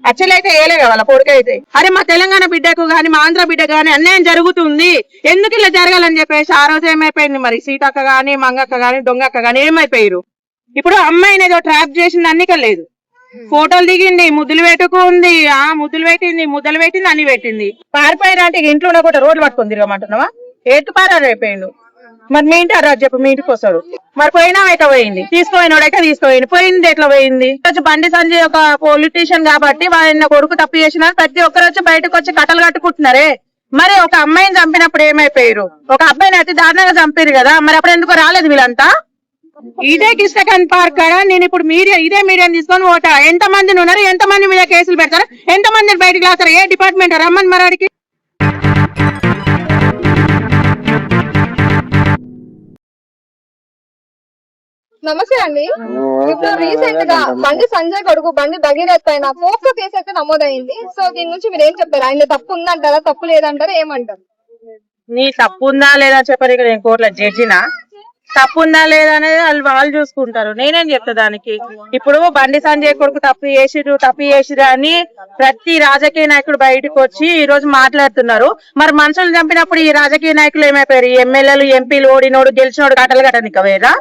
Actual అయితే వేయలే వాళ్ళ కొడుకు అయితే. అరే మా తెలంగాణ బిడ్డకు గానీ మా ఆంధ్ర బిడ్డకు గానీ అన్యాయం జరుగుతుంది, ఎందుకు ఇలా జరగాలని చెప్పేసి ఆ రోజు ఏమైపోయింది మరి సీతక్క గానీ మంగక్క గానీ దొంగక్క గానీ ఏమైపోయారు. ఇప్పుడు అమ్మాయిని ఏదో ట్రాప్ చేసింది అన్నిక లేదు, ఫోటోలు దిగింది, ముద్దులు పెట్టుకుంది, ముద్దులు పెట్టింది అన్ని పెట్టింది. పారిపోయినా అంటే ఇంట్లో కూడా రోడ్లు పట్టుకొని తిరగమంటున్నావా? ఎటు పారైపోయిండు. మరి మీ ఇంటి అరా చెప్పు, మీ ఇంటికి వస్తాడు. మరి పోయినా ఎట్లా పోయింది, తీసుకుపోయినోడైతే తీసుకుపోయింది, పోయింది ఎట్లా పోయింది. బండి సంజయ్ ఒక పొలిటీషియన్ కాబట్టి ఆయన కొడుకు తప్పు చేసిన ప్రతి ఒక్కరు వచ్చి బయటకు వచ్చి కట్టలు కట్టుకుంటున్నారే. మరి ఒక అమ్మాయిని చంపినప్పుడు ఏమైపోయారు, ఒక అబ్బాయిని అతి దారుణంగా చంపారు కదా, మరి అప్పుడు ఎందుకు రాలేదు వీళ్ళంతా? ఇదే కిష్టకన్ పార్క్ కదా. నేను ఇప్పుడు ఇదే మీడియా తీసుకొని పోతా. ఎంత మందిని ఉన్నారు, ఎంత మంది మీద కేసులు పెడతారు, ఎంత మందిని బయటకు లాస్తారు, ఏ డిపార్ట్మెంట్ రమ్మని మరి అడిగి. నమస్తే అండి. ఇప్పుడు రీసెంట్ గా బండి సంజయ్ కొడుకు బండి భగీరథ్ పైన పోక్సో కేసు అయితే నమోదైంది. సో దీని నుంచి మీరు ఏం చెప్తారు? ఆయన తప్పు ఉందంటారా, తప్పు లేదంటారా, ఏమంటారు? నీ తప్పు ఉందా లేదా చెప్పారు. ఇక్కడ నేను కోర్టులో జడ్జినా, తప్పు ఉందా లేదా అనేది వాళ్ళు చూసుకుంటారు. నేనేం చెప్తా దానికి. ఇప్పుడు బండి సంజయ్ కొడుకు తప్పు చేసిరు అని ప్రతి రాజకీయ నాయకుడు బయటకు వచ్చి ఈ రోజు మాట్లాడుతున్నారు. మరి మనుషులు చంపినప్పుడు ఈ రాజకీయ నాయకులు ఏమైపోయారు? ఎమ్మెల్యేలు ఎంపీలు ఓడినోడు గెలిచినోడు కట్టలు కట్టనిక వేరా?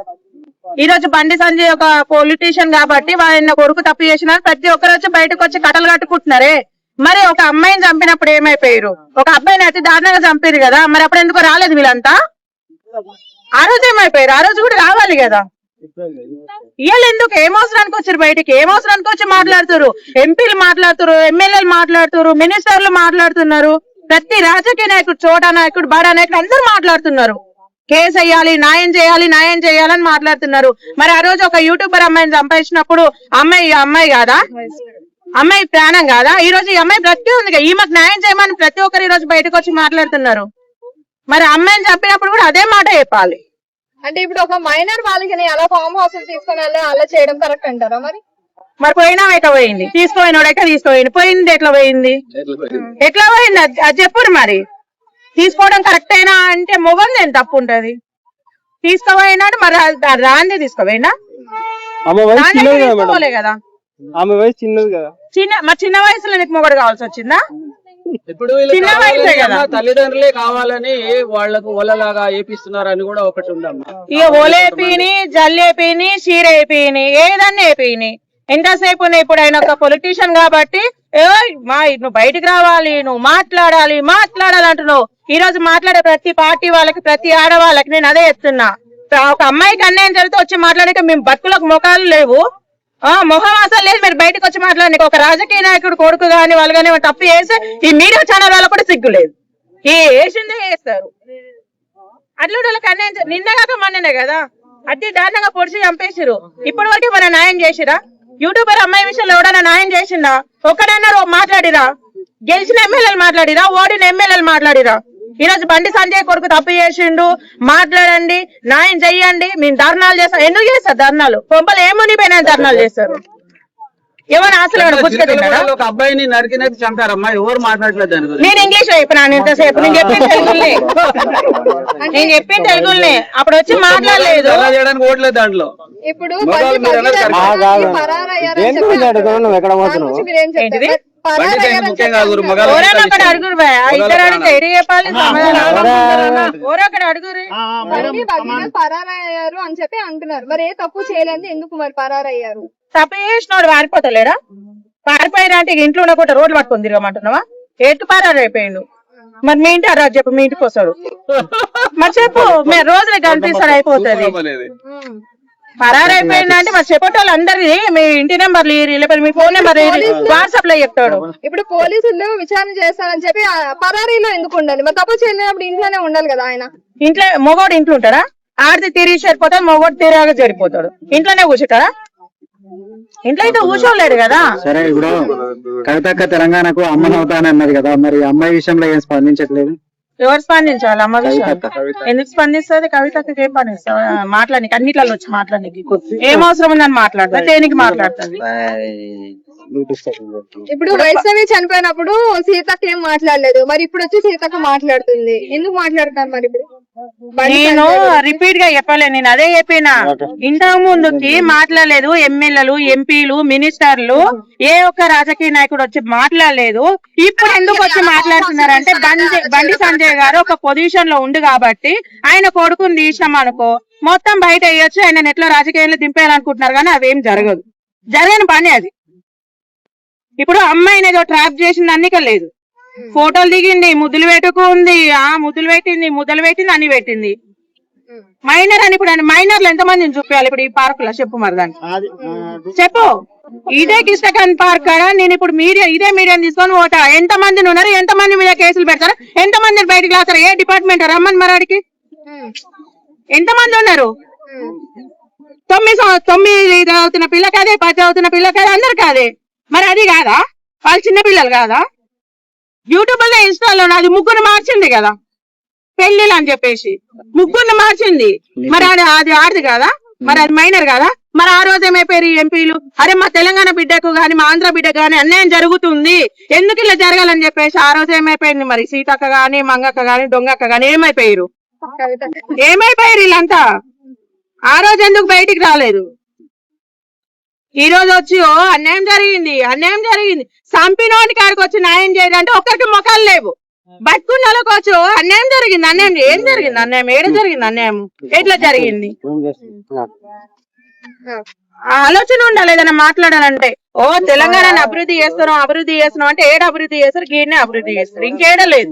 ఈ రోజు బండి సంజయ్ ఒక పొలిటీషియన్ కాబట్టి ఆయన కొడుకు తప్పు చేసిన ప్రతి ఒక్కరు వచ్చి బయటకు వచ్చి కట్టలు కట్టుకుంటున్నారే. మరి ఒక అమ్మాయిని చంపినప్పుడు ఏమైపోయారు, ఒక అబ్బాయిని అతి దారుణంగా చంపారు కదా, మరి అప్పుడు ఎందుకు రాలేదు వీళ్ళంతా? ఆ రోజు ఏమైపోయారు, ఆ రోజు కూడా రావాలి కదా. వీళ్ళు ఎందుకు ఏం అవసరానికి వచ్చారు బయటికి, ఏం అవసరానికి వచ్చి మాట్లాడుతారు? ఎంపీలు మాట్లాడుతారు, ఎమ్మెల్యేలు మాట్లాడుతారు, మినిస్టర్లు మాట్లాడుతున్నారు, ప్రతి రాజకీయ నాయకుడు, చోటా నాయకుడు, బడా నాయకుడు అందరూ మాట్లాడుతున్నారు. కేసు వేయాలి, న్యాయం చేయాలని మాట్లాడుతున్నారు. మరి ఆ రోజు ఒక యూట్యూబర్ అమ్మాయిని చంపేసినప్పుడు అమ్మాయి కాదా, అమ్మాయి ప్రాణం కాదా? ఈ రోజు ఈ అమ్మాయి బ్రతికే ఉంది, ఈమెకు న్యాయం చేయమని ప్రతి ఒక్కరు ఈ రోజు బయటకు వచ్చి మాట్లాడుతున్నారు. మరి అమ్మాయిని చంపినప్పుడు కూడా అదే మాట చెప్పాలి. అంటే ఇప్పుడు ఒక మైనర్ వాళ్ళకి అలా ఫామ్ హౌస్ తీసుకొని అలా చేయడం కరెక్ట్ అంటారా? మరి పోయినా ఎట్లా పోయింది, తీసుకుపోయినోడైతే తీసుకుపోయింది, పోయింది ఎట్లా పోయింది అది చెప్పరు. మరి తీసుకోవడం కరెక్ట్ అయినా అంటే మొగంది ఏం తప్పు ఉంటది? తీసుకుపోయినాడు మరి రాంది తీసుకుపోయినా తీసుకోలే కదా. చిన్న వయసులో నీకు మొగడు కావాల్సి వచ్చిందా? ఇప్పుడు తల్లిదండ్రులే కావాలని వాళ్లకు ఓలలాగా ఏపిస్తున్నారు అని కూడా ఒకటి ఉందమ్మా. ఇక ఓలేపిని, జల్లేపిని, షీరేపిని, ఏదన్నా ఏపిని ఎంతసేపు ఇప్పుడు ఆయన ఒక పొలిటీషియన్ కాబట్టి నువ్వు బయటికి రావాలి, నువ్వు మాట్లాడాలి అంటున్నావు. ఈ రోజు మాట్లాడే ప్రతి పార్టీ వాళ్ళకి, ప్రతి ఆడవాళ్ళకి నేను అదే చెప్తున్నా. ఒక అమ్మాయికి అన్యాయం జరిగితే వచ్చి మాట్లాడక మేము బతుకులకు ముఖాలు లేవు, మొహం అసలు లేదు. మీరు బయటకు వచ్చి మాట్లాడండి. ఒక రాజకీయ నాయకుడు కొడుకు గాని వాళ్ళు కానీ తప్పు చేస్తే ఈ మీడియా ఛానల్ వాళ్ళకు కూడా సిగ్గు లేదు, వేసిందే వేస్తారు. అట్లా వాళ్ళకి అన్యాయం నిన్న కాక మొన్ననే కదా అతి దారుణంగా పొడిచి చంపేసిరు. ఇప్పటి వరకు మన న్యాయం చేసిరా? యూట్యూబర్ అమ్మాయి విషయంలో ఎవడన్నా న్యాయం చేసిందా? ఒక్కడన్నా మాట్లాడిరా? గెలిచిన ఎమ్మెల్యేలు మాట్లాడిరా? ఓడిన ఎమ్మెల్యేలు మాట్లాడిరా? ఈ రోజు బండి సంజయ్ కొడుకు తప్పు చేసిండు, మాట్లాడండి, న్యాయం చెయ్యండి. మేము ధర్నాలు చేస్తాం. ఎందుకు చేస్తారు ధర్నాలు? కొంపలు ఏమునిపోయినా ధర్నాలు చేస్తారు. ఏమన్నా అసలు ఒక అబ్బాయిని నరికి చంపారమ్మా, ఎవరు మాట్లాడలేదు. నేను ఇంగ్లీష్ లో చెప్పినాను ఎంతసేపు. నేను చెప్పిన తెలుగులే అప్పుడు వచ్చి మాట్లాడలేదు. ఓట్లేదు దాంట్లో. ఇప్పుడు పరారయ్యారు అని చెప్పి అంటున్నారు. మరి ఏ తప్పు చేయలేదు, ఎందుకు మరి పరారయ్యారు? తప్పు చేసినోడు పారిపోతలేడా? పారిపోయినా అంటే ఇంట్లో కూడా రోడ్లు పట్టుకొని తిరగమంటున్నావా? ఎటు పారైపోయిండు. మరి మీ ఇంటి అరా చెప్పు, మీ ఇంటికి వస్తాడు. మరి చెప్పు, మీరు రోజులు కనిపిస్తాడు అయిపోతుంది. పరారైపోయిందంటే మరి చెప్పేటోళ్ళు అందరిది మీ ఇంటి నెంబర్లు, లేకపోతే మీ ఫోన్ నెంబర్ వాట్సాప్ లో చెప్తాడు. ఇప్పుడు పోలీసులు విచారణ చేస్తారని చెప్పి పరారీలో ఎందుకు ఉండాలి? మరి తప్పు చేయలేనప్పుడు ఇంట్లోనే ఉండాలి కదా. ఆయన ఇంట్లో మొగోడు ఇంట్లో ఉంటారా? ఆడితే తిరిగి సరిపోతాడు, మొగోడు తిరిగా జరిపోతాడు. ఇంట్లోనే కూర్చుంటారా? ఇంట్లో అయితే కూర్చోలేడు కదా. సరే, ఇప్పుడు కవితక్క తెలంగాణకు అమ్మనవుతానని అన్నది కదా, మరి అమ్మాయి విషయంలో ఏం స్పందించట్లేదు? ఎవరు స్పందించాలి? అమ్మ విషయం ఎందుకు స్పందిస్తుంది? కవితకి ఏం పనిస్తావు? మాట్లాడడానికి అన్నిట్లలో వచ్చి మాట్లాడడానికి ఏం అవసరం ఉందని మాట్లాడతా, దేనికి మాట్లాడుతుంది? ఇప్పుడు వైష్ణవి చనిపోయినప్పుడు సీతక్క ఏం మాట్లాడలేదు, మరి ఇప్పుడు వచ్చి సీతక్క మాట్లాడుతుంది, ఎందుకు మాట్లాడుతారు మరి ఇప్పుడు? నేను రిపీట్ గా చెప్పలే, నేను అదే చెప్పినా. ఇంతకు ముందుకి మాట్లాడలేదు ఎమ్మెల్యేలు, ఎంపీలు, మినిస్టర్లు, ఏ ఒక్క రాజకీయ నాయకుడు వచ్చి మాట్లాడలేదు. ఇప్పుడు ఎందుకు వచ్చి మాట్లాడుతున్నారంటే బండి సంజయ్ గారు ఒక పొజిషన్ లో ఉంది కాబట్టి ఆయన కొడుకుని తీసినాం అనుకో మొత్తం బయట వేయొచ్చు, ఆయన ఎట్లా రాజకీయాల్లో దింపేయాలనుకుంటున్నారు కానీ అవేం జరగదు, జరగని పని అది. ఇప్పుడు అమ్మాయిని ఏదో ట్రాప్ చేసింది అన్నిక లేదు, ఫోటోలు దిగింది, ముద్దులు పెట్టుకుంది, ముద్దులు పెట్టింది, ముద్దలు పెట్టింది, అన్ని పెట్టింది. మైనర్ అని ఇప్పుడు మైనర్లు ఎంతమందిని చూపించాలి ఇప్పుడు ఈ పార్క్ లో? చెప్పు మరి దాన్ని చెప్పు. ఇదే కిష్టకన్ పార్క్ కదా, నేను ఇప్పుడు ఇదే మీడియా తీసుకొని పోతా. ఎంతమందిని ఉన్నారు, ఎంతమంది మీద కేసులు పెడతారు, ఎంతమందిని బయటకు లాస్తారు, ఏ డిపార్ట్మెంట్ రమ్మని మరాడికి ఎంతమంది ఉన్నారు? 9 చదువుతున్న పిల్ల కాదే, 10 చదువుతున్న పిల్ల కాదే, అందరు కాదే. మరి అది కాదా? వాళ్ళు చిన్న పిల్లలు కాదా? యూట్యూబ్ లో ఇన్స్టాలో అది ముగ్గురు మార్చింది కదా పెళ్లిళ్ళు అని చెప్పేసి, ముగ్గురు మార్చింది. మరి అది ఆడది కాదా? మరి అది మైనర్ కాదా? మరి ఆ రోజు ఏమైపోయారు ఎంపీలు, అరే మా తెలంగాణ బిడ్డకు గాని మా ఆంధ్ర బిడ్డకు గాని అన్యాయం జరుగుతుంది, ఎందుకు ఇలా జరగాలని చెప్పేసి ఆ రోజు ఏమైపోయింది? మరి సీతక్క గాని, మంగక్క గాని, దొంగక్క గాని ఏమైపోయారు? వీళ్ళంతా ఆ రోజు ఎందుకు బయటికి రాలేదు? ఈ రోజు వచ్చి అన్యాయం జరిగింది, అన్యాయం జరిగింది, సంపినోని కాడికి వచ్చి న్యాయం చేయాలంటే ఒక్కరికి మొఖాలు లేవు. బతుకున్నోళ్ళకి వచ్చి అన్యాయం జరిగింది, అన్యాయం ఏం జరిగింది? అన్యాయం ఏడ జరిగింది? అన్యాయం ఎట్లా జరిగింది? ఆలోచన ఉండాలి ఏదైనా మాట్లాడాలంటే. తెలంగాణని అభివృద్ధి చేస్తున్నాం అంటే ఏడ అభివృద్ధి చేస్తారు? గీడనే అభివృద్ధి చేస్తారు, ఇంకేడ లేదు.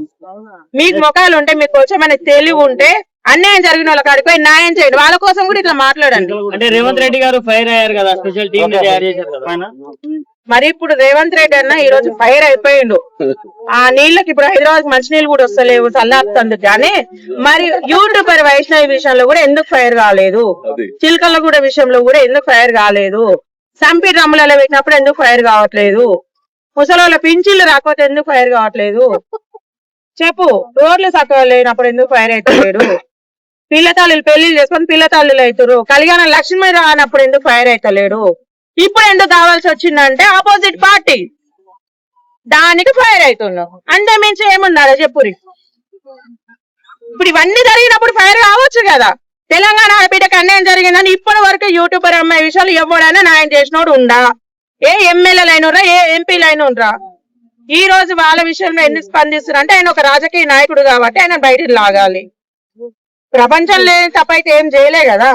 మీకు మొఖాలు ఉంటే, మీకు కొంచెం తెలివి ఉంటే అన్యాయం జరిగిన వాళ్ళ కాడికి పోయి న్యాయం చేయండి, వాళ్ళ కోసం కూడా ఇట్లా మాట్లాడండి. అంటే రేవంత్ రెడ్డి గారు ఫైర్ అయ్యారు కదా, స్పెషల్ టీం తయారు చేశారు కదా. మరి ఇప్పుడు రేవంత్ రెడ్డి అన్న ఈ రోజు ఫైర్ అయిపోయిండు. ఆ నీళ్ళకి ఇప్పుడు హైదరాబాద్ మంచినీళ్ళు కూడా వస్తలేవు, చల్లారుతుంది. కానీ మరి యూట్యూబర్ వైష్ణవి విషయంలో కూడా ఎందుకు ఫైర్ కాలేదు? చిలకల కూడా విషయంలో కూడా ఎందుకు ఫైర్ కాలేదు? సంపి డ్రమ్ములలో పెట్టినప్పుడు ఎందుకు ఫైర్ కావట్లేదు? ముసలి పింఛన్లు రాకపోతే ఎందుకు ఫైర్ కావట్లేదు? చెప్పు. రోడ్లు చక్కగా లేనప్పుడు ఎందుకు ఫైర్ అవుతలేడు? పిల్లతాళ్ళు పెళ్లిళ్ళు చేసుకొని పిల్లతాళ్ళు అవుతారు, కళ్యాణ లక్ష్మి రానప్పుడు ఎందుకు ఫైర్ అవుతలేడు? ఇప్పుడు ఎందుకు కావాల్సి వచ్చిందంటే ఆపోజిట్ పార్టీ దానికి ఫైర్ అవుతున్నాం, అంతే మించి ఏమున్నారో చెప్పురి. ఇప్పుడు ఇవన్నీ జరిగినప్పుడు ఫైర్ కావచ్చు కదా. తెలంగాణ ఆడబిడ్డకు అన్యాయం జరిగిందని ఇప్పటి వరకు యూట్యూబర్ అమ్మాయి విషయాలు ఎవడైనా న్యాయం చేసినోడు ఉండా? ఏ ఎమ్మెల్యేలు అయినరా, ఏ ఎంపీలు అయిన ఉండరా? ఈ రోజు వాళ్ళ విషయంలో ఎందుకు స్పందిస్తున్నారు అంటే ఆయన ఒక రాజకీయ నాయకుడు కాబట్టి ఆయన బయటికి లాగాలి. ప్రపంచం లేని తప్పైతే ఏం చేయలే కదా.